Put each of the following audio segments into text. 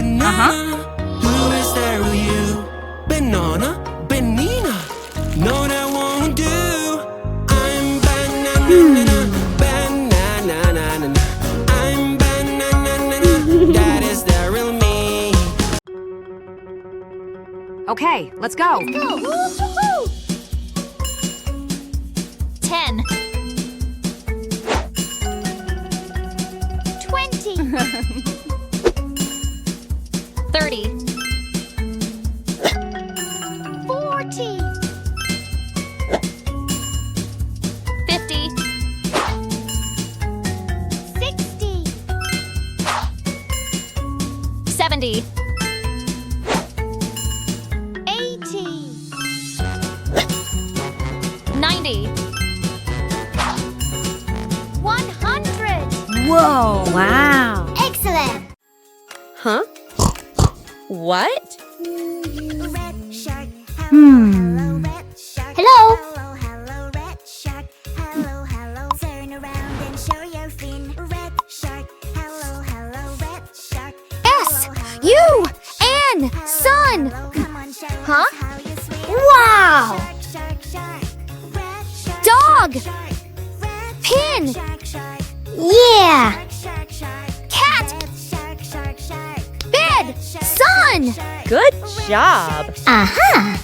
banana. Who is there with you? Banana, banana. No, that won't do. I'm banana, banana. I'm banana. That is the real me. Okay, let's go. Let's go. 10. 20. 30. 40. 50. 60. 70. 80. 90. 100. Whoa! Wow. Excellent. Huh? What? Hello. S-U-N sun. Huh? Wow. Dog. Pin. Yeah. Cat. Bed. Sun. Good job. Uh-huh.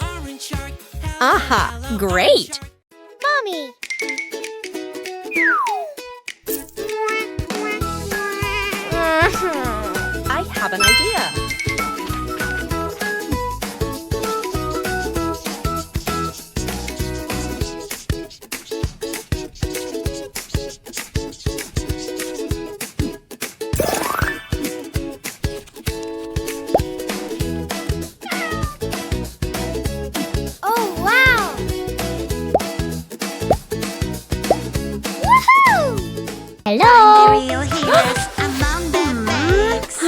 Orange shark. Aha, great. Mommy. I have an idea. Oh, wow. Woohoo! Hello. Real heroes among the banks.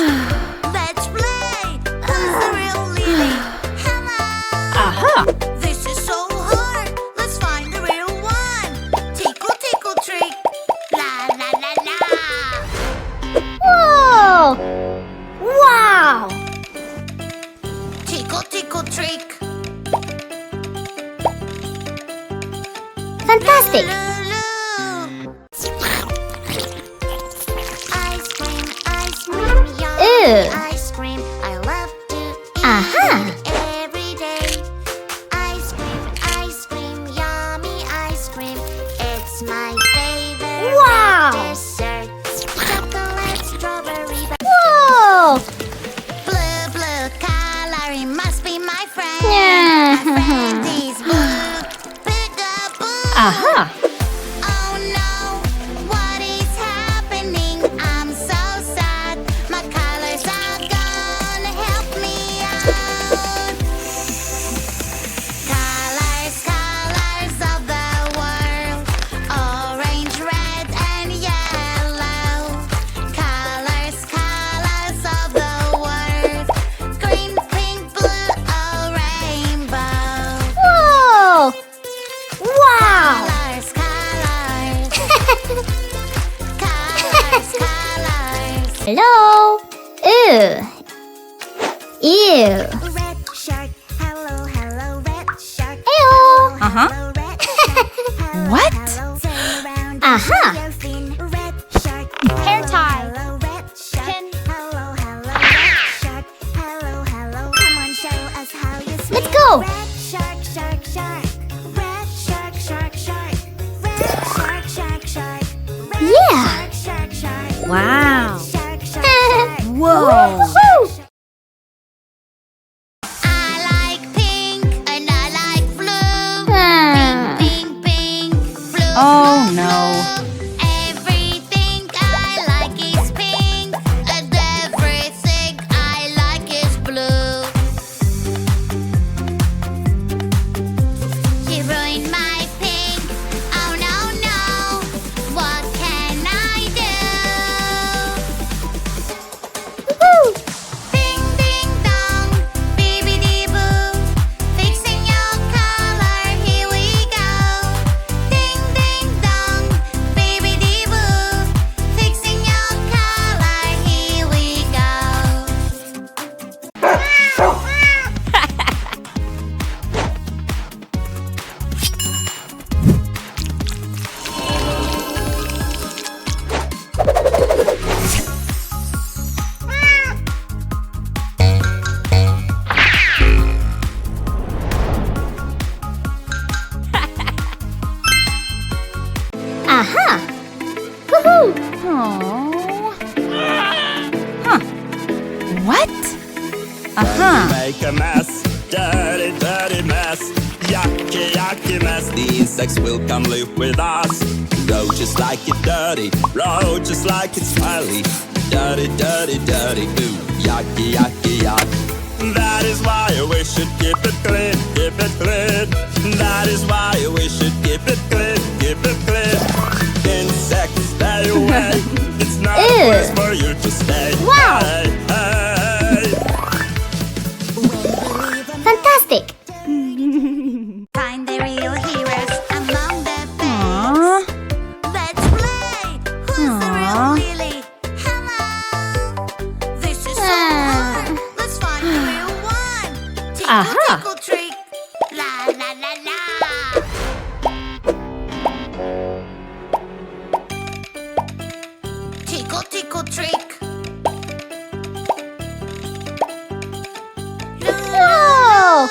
Let's play. Who's the real Lily? Hello. Aha! This is so hard. Let's find the real one. Tickle, tickle, trick. La la la la. Whoa. Wow. Tickle, tickle, trick. Fantastic. Lulu. Ice cream, yummy. Ew. Ice cream, I love to eat Uh-huh. every day. Ice cream, yummy ice cream. It's my favorite Wow. dessert. Chocolate, strawberry, Whoa. blue, blue color. It must be my friend. Yeah. My friend is blue. Peekaboo. Aha! Oh no, what is happening? I'm so sad. My colors are gone. Help me out. Colors, colors of the world. Orange, red, and yellow. Colors, colors of the world. Green, pink, blue, a rainbow. Whoa. Wow. Colors, colors. Colors, colors. Hello. Ew. Ew. Red shark, hello, hello, red shark. Ew. Uh-huh. Hello, red shark. Hello, What? hello, turn around and Uh-huh. show your fin. Red shark. Hair Hello, tie. hello, red shark. Pin. Hello, hello, red shark. Hello, hello. Come on, show us how you swim. Let's go. Red shark, shark, shark. Red shark, shark, shark. Red shark, shark, shark. Red Yeah. shark, shark, shark. Wow. Shark, shark, shark. Whoa! Woohoo. I like pink and I like blue. Ah. Pink, pink, blue. Oh, blue, no. blue. Everything I like is pink, and everything I like is blue. You ruined my pink. Oh no, no. What can I do? Woohoo. Aha! Woohoo! Oh. Huh. What? Uh-huh. Make a mess, dirty, dirty mess. Yucky, yucky mess. The insects will come live with us. Roll just like it's dirty, roll just like it's smelly. Dirty, dirty, dirty, ooh, yucky, yucky, yuck. That is why we should keep it clean, keep it clean. That is why we should keep it clean, keep it clean. Insects, stay away. It's not a Ew. place for you to stay. Wow. Hey, hey. Fantastic! Find the real heroes among the Aw. babes. Let's play! Who's the real Lily? Hello! This is so hard. Let's find the real one. Tickle, Aha. tickle, trick. La, la, la, la. Tickle, tickle, trick. Whoa!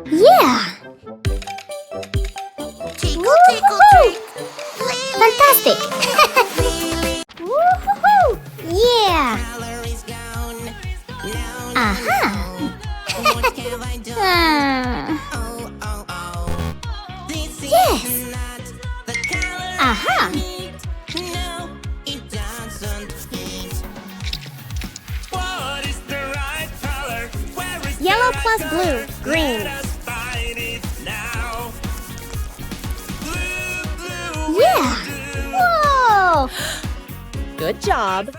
Yeah! Tickle, tickle, trick. Fantastic! Lily. Woohoo! Yeah! Color is gone. Now, Aha! what can I do? Oh, oh, oh. This Yes. is not the color Aha. I need. No, it doesn't fit. What is the right color? Where is Yellow the right plus blue, color? green. Let us find it now. Blue, blue, Yeah! Whoa! Good job.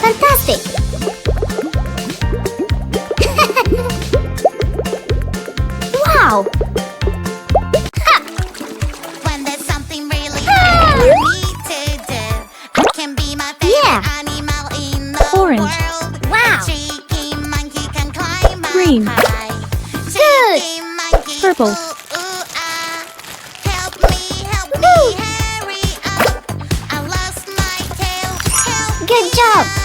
Fantastic! Wow! When there's something really hard for me to do, I can be my favorite Yeah. animal in the Orange. world. Wow. Cheeky monkey can climb up Green. high. Good. Cheeky monkey, Purple. ooh, ooh, ah. Help me, Woo. hurry up. I lost my tail. Help Good me job. up.